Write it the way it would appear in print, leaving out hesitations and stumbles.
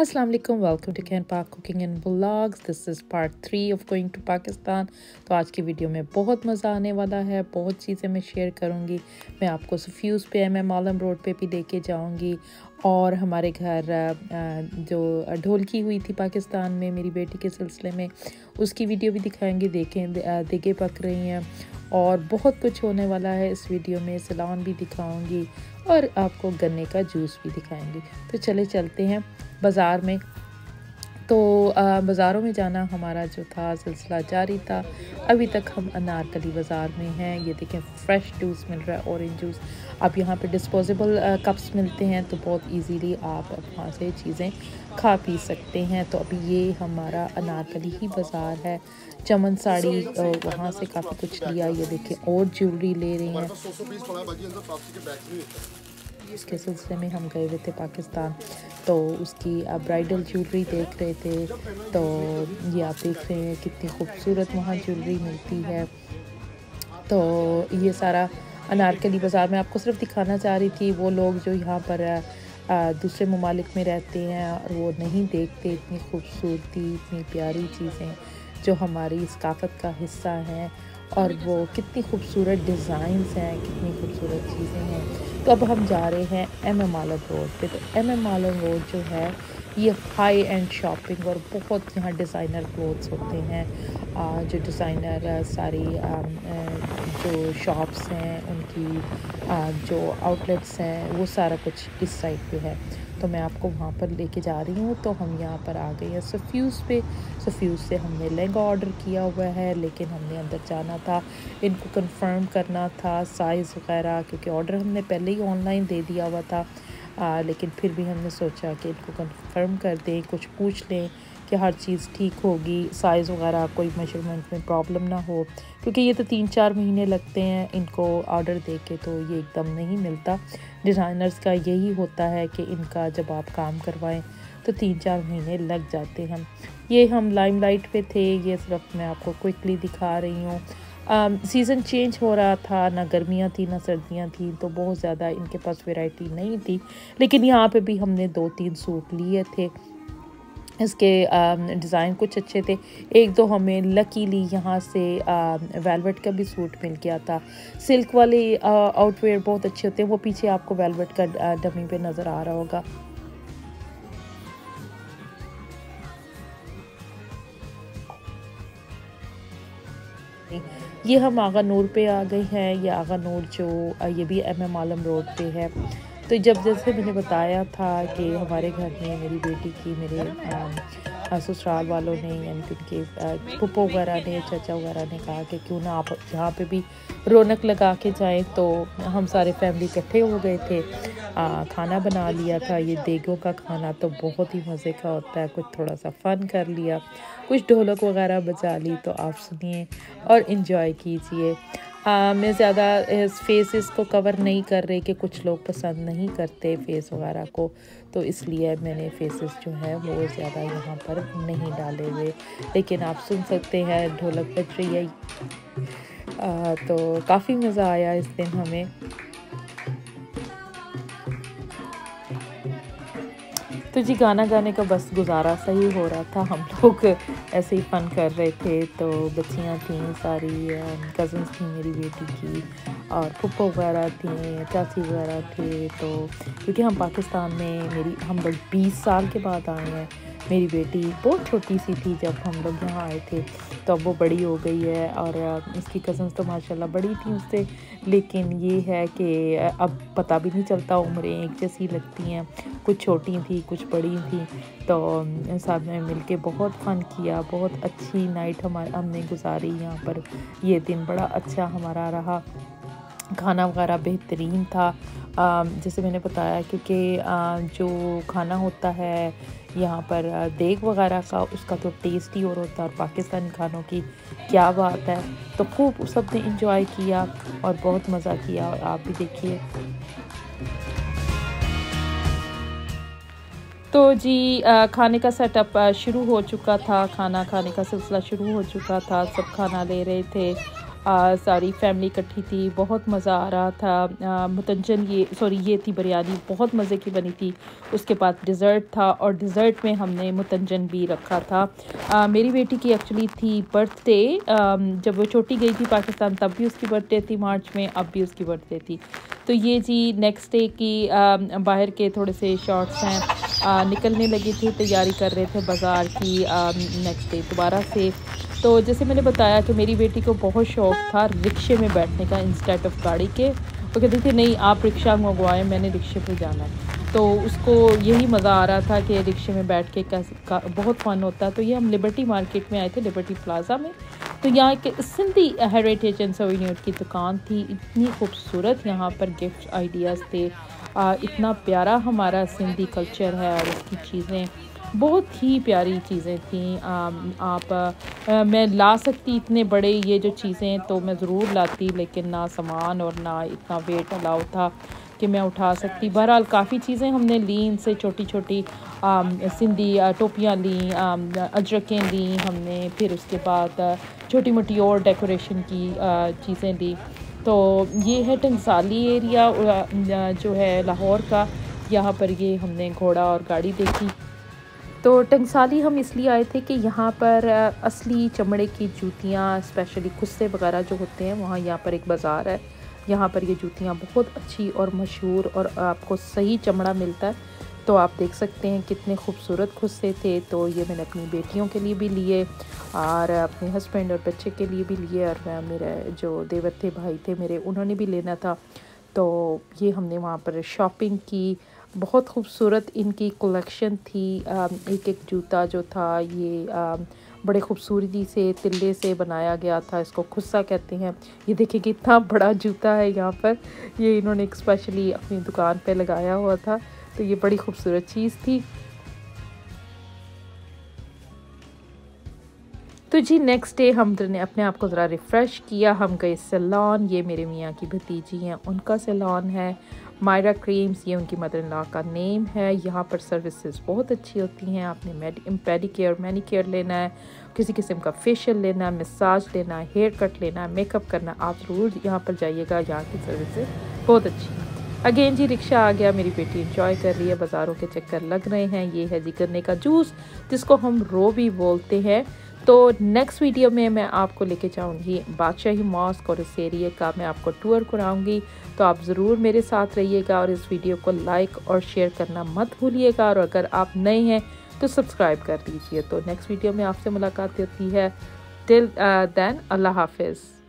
अस्सलाम वालेकुम, welcome to can Pak cooking and vlogs. This is part 3 of going to Pakistan. तो आज की वीडियो में बहुत मज़ा आने वाला है, बहुत चीज़ें मैं शेयर करूँगी। मैं आपको सफ्यूज़ पे एम आलम रोड पे भी लेके जाऊँगी और हमारे घर जो ढोलकी हुई थी पाकिस्तान में मेरी बेटी के सिलसिले में, उसकी वीडियो भी दिखाएंगे। देगे पक रही हैं और बहुत कुछ होने वाला है इस वीडियो में। सलान भी दिखाऊंगी और आपको गन्ने का जूस भी दिखाएंगे। तो चलते हैं बाज़ार में। तो बाज़ारों में जाना हमारा जो था सिलसिला जारी था। अभी तक हम अनारकली बाज़ार में हैं। ये देखें, फ़्रेश जूस मिल रहा है, ऑरेंज जूस। अब यहाँ पे डिस्पोजेबल कप्स मिलते हैं, तो बहुत इजीली आप वहाँ से चीज़ें खा पी सकते हैं। तो अभी ये हमारा अनारकली ही बाज़ार है। चमन साड़ी वहाँ से काफ़ी कुछ लिया। ये देखें, और ज्वेलरी ले रही हैं। इसके सिलसिले में हम गए हुए थे पाकिस्तान, तो उसकी ब्राइडल ज्वेलरी देख रहे थे। तो ये आप देख रहे हैं कितनी खूबसूरत वहाँ ज्वेलरी मिलती है। तो ये सारा अनारकली बाज़ार में आपको सिर्फ दिखाना चाह रही थी। वो लोग जो यहाँ पर दूसरे ममालिक में रहते हैं और वो नहीं देखते इतनी खूबसूरती, इतनी प्यारी चीज़ें जो हमारी सकाफ़त का हिस्सा हैं, और वो कितनी खूबसूरत डिज़ाइंस हैं, कितनी खूबसूरत चीज़ें हैं। तो अब हम जा रहे हैं एम आलम रोड पे। तो एम आलम रोड जो है ये हाई एंड शॉपिंग और बहुत यहाँ डिज़ाइनर क्लोथ्स होते हैं। जो डिज़ाइनर सारी जो शॉप्स हैं उनकी जो आउटलेट्स हैं, वो सारा कुछ इस साइड पे है। तो मैं आपको वहाँ पर लेके जा रही हूँ। तो हम यहाँ पर आ गए हैं सफ्यूज़ पे। सफ्यूज़ से हमने लहंगा ऑर्डर किया हुआ है, लेकिन हमने अंदर जाना था, इनको कंफर्म करना था साइज़ वगैरह, क्योंकि ऑर्डर हमने पहले ही ऑनलाइन दे दिया हुआ था। लेकिन फिर भी हमने सोचा कि इनको कंफर्म कर दें, कुछ पूछ लें कि हर चीज़ ठीक होगी, साइज़ वगैरह कोई मेजरमेंट में प्रॉब्लम ना हो, क्योंकि ये तो 3-4 महीने लगते हैं इनको ऑर्डर दे के, तो ये एकदम नहीं मिलता। डिज़ाइनर्स का यही होता है कि इनका जब आप काम करवाएं तो 3-4 महीने लग जाते हैं। ये हम लाइमलाइट पे थे, ये सिर्फ मैं आपको क्विकली दिखा रही हूँ। सीज़न चेंज हो रहा था, ना गर्मियाँ थी ना सर्दियाँ थी, तो बहुत ज़्यादा इनके पास वैरायटी नहीं थी। लेकिन यहाँ पे भी हमने 2-3 सूट लिए थे। इसके डिज़ाइन कुछ अच्छे थे। एक दो हमें लकीली यहाँ से वेलवेट का भी सूट मिल गया था। सिल्क वाले आउटवेयर बहुत अच्छे होते हैं। वो पीछे आपको वेलवेट का डमी पे नज़र आ रहा होगा। ये हम आगा नूर पे आ गए हैं। ये आगा नूर जो ये भी एम आलम रोड पे है। तो जब जैसे मैंने बताया था कि हमारे घर में मेरी बेटी की मेरे ससुराल वालों ने, यानी कि उनके पुप्पो वगैरह ने, चाचा वगैरह ने कहा कि क्यों ना आप यहाँ पे भी रौनक लगा के जाएं। तो हम सारे फैमिली इकट्ठे हो गए थे, खाना बना लिया था। ये देगों का खाना तो बहुत ही मज़े का होता है। कुछ थोड़ा सा फ़न कर लिया, कुछ ढोलक वगैरह बजा ली। तो आप सुनिए और इन्जॉय कीजिए। मैं ज़्यादा इस फेसेस को कवर नहीं कर रही कि कुछ लोग पसंद नहीं करते फेस वगैरह को, तो इसलिए मैंने फेसेस जो है वो ज़्यादा यहाँ पर नहीं डाले हुए। लेकिन आप सुन सकते हैं ढोलक बज रही है। तो काफ़ी मज़ा आया इस दिन हमें। तो जी गाना गाने का बस गुजारा सही हो रहा था। हम लोग ऐसे ही फ़न कर रहे थे। तो बच्चियाँ थीं सारी, कज़न्स थी मेरी बेटी की, और फुप्पो वगैरह थी, चाची वगैरह थे। तो क्योंकि हम पाकिस्तान में हम लोग 20 साल के बाद आए हैं। मेरी बेटी बहुत छोटी सी थी जब हम लोग यहाँ आए थे, तो अब वो बड़ी हो गई है। और इसकी कज़न्स तो माशाल्लाह बड़ी थी उससे, लेकिन ये है कि अब पता भी नहीं चलता, उम्रें एक जैसी लगती हैं। कुछ छोटी थी, कुछ बड़ी थी। तो साथ में मिलके बहुत फ़न किया, बहुत अच्छी नाइट हमने गुजारी यहाँ पर। ये दिन बड़ा अच्छा हमारा रहा। खाना वगैरह बेहतरीन था। जैसे मैंने बताया, क्योंकि जो खाना होता है यहाँ पर देग वगैरह का, उसका तो टेस्ट ही और होता है। और पाकिस्तानी खानों की क्या बात है। तो खूब सबने इंजॉय किया और बहुत मज़ा किया, और आप भी देखिए। तो जी खाने का सेटअप शुरू हो चुका था, खाना खाने का सिलसिला शुरू हो चुका था। सब खाना ले रहे थे सारी फैमिली इकट्ठी थी, बहुत मज़ा आ रहा था। मुतंजन ये थी बिरयानी, बहुत मज़े की बनी थी। उसके बाद डिज़र्ट था और डिज़र्ट में हमने मुतंजन भी रखा था। मेरी बेटी की एक्चुअली थी बर्थडे, जब वो छोटी गई थी पाकिस्तान तब भी उसकी बर्थडे थी मार्च में, अब भी उसकी बर्थडे थी। तो ये जी नेक्स्ट डे की बाहर के थोड़े से शॉट्स हैं। निकलने लगे थे, तैयारी कर रहे थे बाज़ार की नेक्स्ट डे दोबारा से। तो जैसे मैंने बताया कि मेरी बेटी को बहुत शौक़ था रिक्शे में बैठने का इंस्टेड ऑफ गाड़ी के। वो कहती थी नहीं आप रिक्शा मंगवाएं, मैंने रिक्शे पे जाना है। तो उसको यही मज़ा आ रहा था कि रिक्शे में बैठ के बहुत फ़न होता है। तो ये हम लिबर्टी मार्केट में आए थे, लिबर्टी प्लाज़ा में। तो यहाँ के सिंधी हेरिटेज एंड सोवेनियर की दुकान थी, इतनी खूबसूरत यहाँ पर गिफ्ट आइडियाज़ थे। इतना प्यारा हमारा सिंधी कल्चर है और उसकी चीज़ें बहुत ही प्यारी चीज़ें थी। मैं ला सकती इतने बड़े ये जो चीज़ें तो मैं ज़रूर लाती, लेकिन ना सामान और ना इतना वेट अलाउ था कि मैं उठा सकती। बहरहाल काफ़ी चीज़ें हमने ली इनसे, छोटी छोटी सिंधी टोपियाँ ली, अजरकें ली हमने, फिर उसके बाद छोटी मोटी और डेकोरेशन की चीज़ें ली। तो ये है टंसाली एरिया जो है लाहौर का। यहाँ पर ये हमने घोड़ा और गाड़ी देखी। तो टंसाली हम इसलिए आए थे कि यहाँ पर असली चमड़े की जूतियाँ, स्पेशली खुस्से वगैरह जो होते हैं, वहाँ यहाँ पर एक बाज़ार है। यहाँ पर ये जूतियाँ बहुत अच्छी और मशहूर और आपको सही चमड़ा मिलता है। तो आप देख सकते हैं कितने खूबसूरत खुस्से थे। तो ये मैंने अपनी बेटियों के लिए भी लिए और अपने हस्बैंड और बच्चे के लिए भी लिए, और मेरे जो देवर थे, भाई थे मेरे, उन्होंने भी लेना था। तो ये हमने वहाँ पर शॉपिंग की। बहुत खूबसूरत इनकी कलेक्शन थी। एक एक जूता जो था ये बड़े खूबसूरती से तिल्ले से बनाया गया था, इसको खुस्सा कहते हैं। ये देखिए कितना बड़ा जूता है यहाँ पर, ये इन्होंने एक स्पेशली अपनी दुकान पे लगाया हुआ था। तो ये बड़ी खूबसूरत चीज़ थी। तो जी नेक्स्ट डे हमने अपने आप को ज़रा रिफ़्रेश किया, हम गए सैलॉन। ये मेरे मियाँ की भतीजी हैं, उनका सैलॉन है मायरा क्रीम्स, ये उनकी मदर इन लॉ का नेम है। यहाँ पर सर्विसेज बहुत अच्छी होती हैं। आपने पेडिकेयर मैनिकेयर लेना है, किसी किस्म का फेशियल लेना है, मसाज लेना है, हेयर कट लेना है, मेकअप करना, आप ज़रूर यहाँ पर जाइएगा। यहाँ की सर्विसेज बहुत अच्छी हैं। अगेन जी रिक्शा आ गया, मेरी बेटी इंजॉय कर रही है, बाज़ारों के चक्कर लग रहे हैं। ये है जी गन्ने का जूस, जिसको हम रो भी बोलते हैं। तो नेक्स्ट वीडियो में मैं आपको लेके जाऊंगी बादशाही मॉस्क और इस एरिया का मैं आपको टूर कराऊंगी। तो आप ज़रूर मेरे साथ रहिएगा और इस वीडियो को लाइक और शेयर करना मत भूलिएगा। और अगर आप नए हैं तो सब्सक्राइब कर लीजिए। तो नेक्स्ट वीडियो में आपसे मुलाकात होती है। टिल देन अल्लाह हाफिज़।